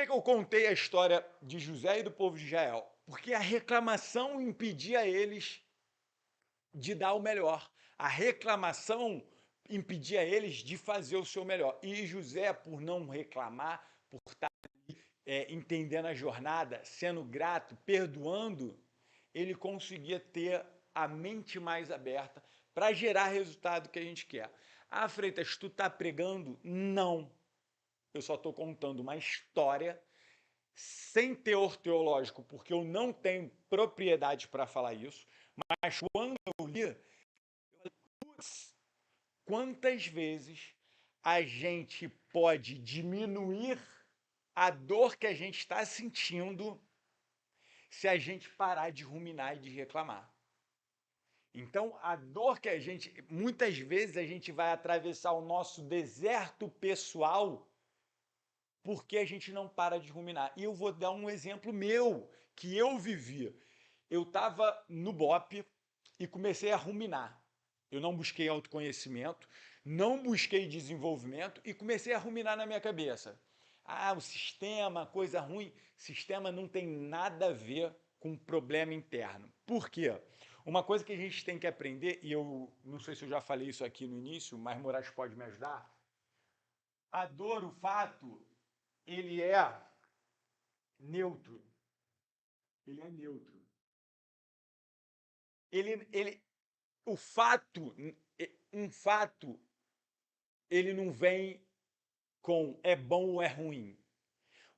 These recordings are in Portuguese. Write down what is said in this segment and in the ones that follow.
que eu contei a história de José e do povo de Israel? Porque a reclamação impedia eles de dar o melhor. A reclamação impedia eles de fazer o seu melhor. E José, por não reclamar, por estar entendendo a jornada, sendo grato, perdoando, ele conseguia ter a mente mais aberta para gerar resultado que a gente quer. Ah, Freitas, tu tá pregando? Não. Eu só estou contando uma história sem teor teológico, porque eu não tenho propriedade para falar isso, mas quando eu li, putz, quantas vezes a gente pode diminuir a dor que a gente está sentindo se a gente parar de ruminar e de reclamar. Então, a dor que a gente, muitas vezes a gente vai atravessar o nosso deserto pessoal porque a gente não para de ruminar. E eu vou dar um exemplo meu, que eu vivia. Eu estava no BOP e comecei a ruminar. Eu não busquei autoconhecimento, não busquei desenvolvimento e comecei a ruminar na minha cabeça. Ah, o sistema, coisa ruim. Sistema não tem nada a ver com problema interno. Por quê? Uma coisa que a gente tem que aprender, e eu não sei se eu já falei isso aqui no início, mas Moraes pode me ajudar. A dor, o fato, ele é neutro. Ele é neutro. Ele, o fato, um fato, ele não vem com é bom ou é ruim.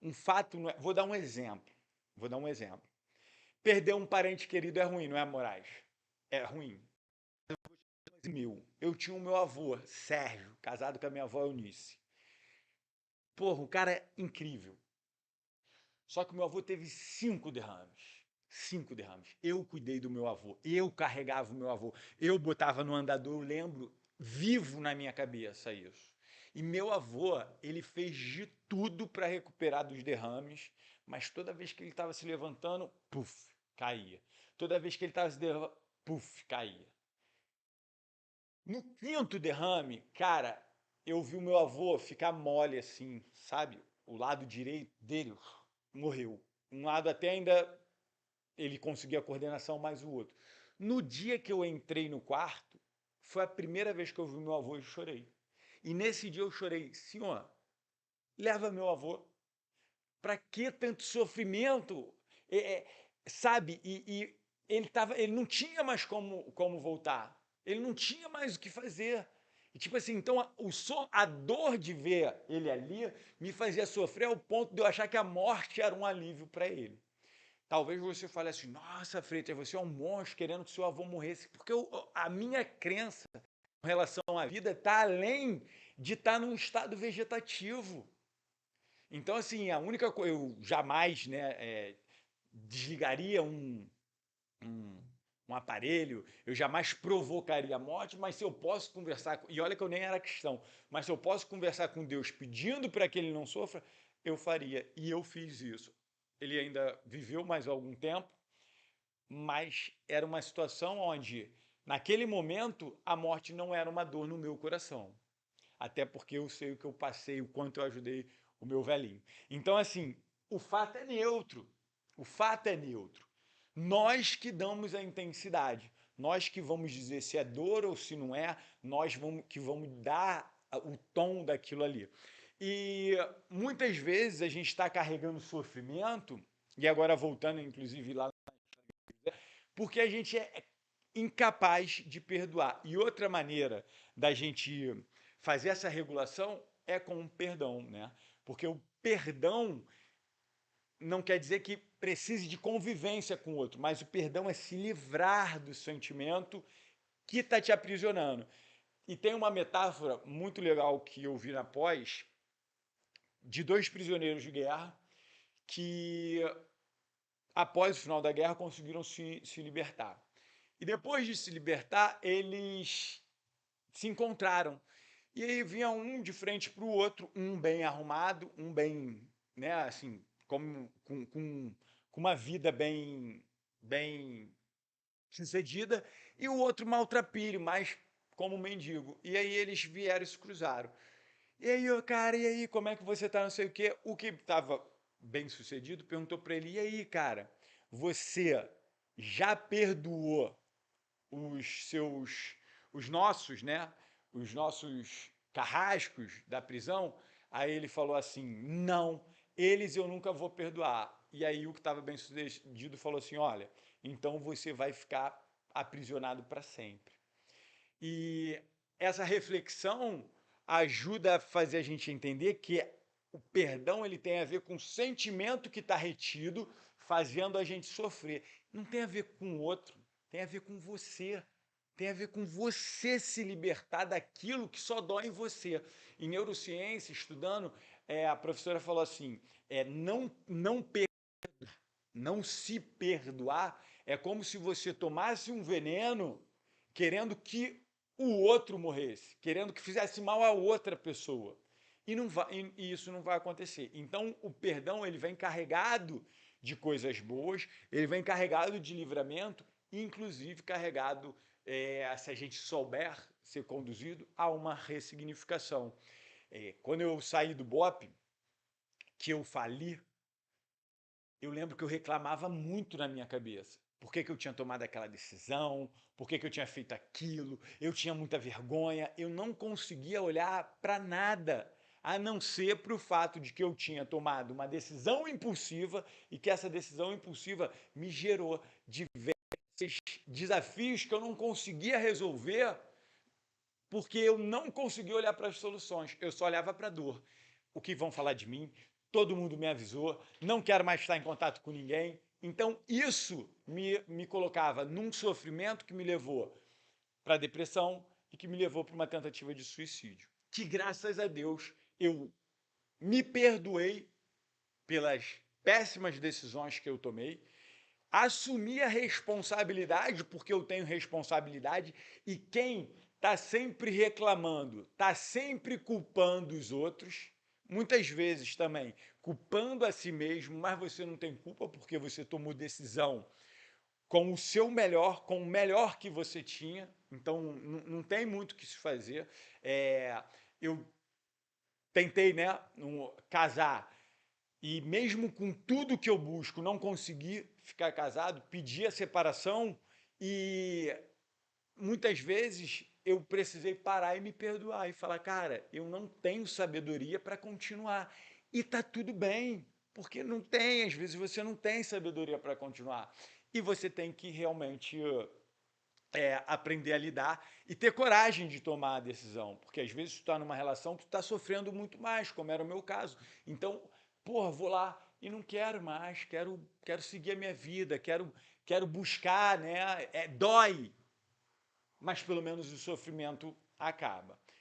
Um fato não é, vou dar um exemplo. Vou dar um exemplo. Perder um parente querido é ruim, não é, Moraes? É ruim. Eu tinha o meu avô, Sérgio, casado com a minha avó Eunice. Porra, o cara é incrível. Só que o meu avô teve 5 derrames. 5 derrames. Eu cuidei do meu avô, eu carregava o meu avô, eu botava no andador, eu lembro vivo na minha cabeça isso. E meu avô, ele fez de tudo para recuperar dos derrames, mas toda vez que ele estava se levantando, puf, caía. Toda vez que ele estava se levantando, puf, caía. No quinto derrame, cara, eu vi o meu avô ficar mole assim, sabe? O lado direito dele morreu. Um lado até ainda ele conseguia a coordenação, mas o outro. No dia que eu entrei no quarto, foi a primeira vez que eu vi meu avô e chorei. E nesse dia eu chorei, senhor, leva meu avô. Para que tanto sofrimento? É, é, sabe? E ele não tinha mais como voltar. Ele não tinha mais o que fazer. E tipo assim, então a dor de ver ele ali me fazia sofrer ao ponto de eu achar que a morte era um alívio para ele. Talvez você fale assim, nossa, Freitas, você é um monstro querendo que seu avô morresse. Porque a minha crença com relação à vida está além de estar num estado vegetativo. Então, assim, a única coisa, eu jamais desligaria um, um aparelho, eu jamais provocaria a morte, mas se eu posso conversar, e olha que eu nem era cristão, mas se eu posso conversar com Deus pedindo para que ele não sofra, eu faria. E eu fiz isso. Ele ainda viveu mais algum tempo, mas era uma situação onde, naquele momento, a morte não era uma dor no meu coração. Até porque eu sei o que eu passei, o quanto eu ajudei o meu velhinho. Então, assim, o fato é neutro. O fato é neutro. Nós que damos a intensidade. Nós que vamos dizer se é dor ou se não é, que vamos dar o tom daquilo ali. E muitas vezes a gente está carregando sofrimento, e agora voltando, inclusive, lá, porque a gente é incapaz de perdoar. E outra maneira da gente fazer essa regulação é com o perdão, né? Porque o perdão não quer dizer que precise de convivência com o outro, mas o perdão é se livrar do sentimento que está te aprisionando. E tem uma metáfora muito legal que eu vi na pós de 2 prisioneiros de guerra que, após o final da guerra, conseguiram se libertar. E depois de se libertar, eles se encontraram. E aí vinha um de frente para o outro, um bem arrumado, um bem, né, assim, com uma vida bem sucedida, e o outro maltrapilho, mais como mendigo. E aí eles vieram e se cruzaram. E aí, cara, e aí, como é que você tá? Não sei o quê. O que estava bem-sucedido perguntou para ele: e aí, cara, você já perdoou os nossos, né? Os nossos carrascos da prisão? Aí ele falou assim: não, eles eu nunca vou perdoar. E aí o que estava bem-sucedido falou assim: olha, então você vai ficar aprisionado para sempre. E essa reflexão ajuda a fazer a gente entender que o perdão ele tem a ver com o sentimento que está retido, fazendo a gente sofrer. Não tem a ver com o outro, tem a ver com você. Tem a ver com você se libertar daquilo que só dói em você. Em neurociência, estudando, a professora falou assim: não se perdoar é como se você tomasse um veneno querendo que o outro morresse, querendo que fizesse mal a outra pessoa. E, não vai, e isso não vai acontecer. Então, o perdão ele vem carregado de coisas boas, ele vem carregado de livramento, inclusive carregado, se a gente souber ser conduzido, a uma ressignificação. Quando eu saí do BOP, que eu fali, eu lembro que eu reclamava muito na minha cabeça. Por que, que eu tinha tomado aquela decisão? Por que, que eu tinha feito aquilo? Eu tinha muita vergonha. Eu não conseguia olhar para nada, a não ser para o fato de que eu tinha tomado uma decisão impulsiva e que essa decisão impulsiva me gerou diversos desafios que eu não conseguia resolver porque eu não conseguia olhar para as soluções. Eu só olhava para a dor. O que vão falar de mim? Todo mundo me avisou, não quero mais estar em contato com ninguém. Então, isso me colocava num sofrimento que me levou para a depressão e que me levou para uma tentativa de suicídio. Que, graças a Deus, eu me perdoei pelas péssimas decisões que eu tomei, assumi a responsabilidade, porque eu tenho responsabilidade, e quem está sempre reclamando, está sempre culpando os outros, muitas vezes também culpando a si mesmo, mas você não tem culpa porque você tomou decisão com o seu melhor, com o melhor que você tinha, então não tem muito o que se fazer. Eu tentei, né, casar e mesmo com tudo que eu busco, não consegui ficar casado, pedi a separação e muitas vezes eu precisei parar e me perdoar e falar, cara, eu não tenho sabedoria para continuar. E tá tudo bem, porque não tem, às vezes você não tem sabedoria para continuar. E você tem que realmente aprender a lidar e ter coragem de tomar a decisão, porque às vezes tu está numa relação que tu está sofrendo muito mais, como era o meu caso. Então, porra, vou lá e não quero mais, quero seguir a minha vida, quero buscar, né? Dói, mas pelo menos o sofrimento acaba.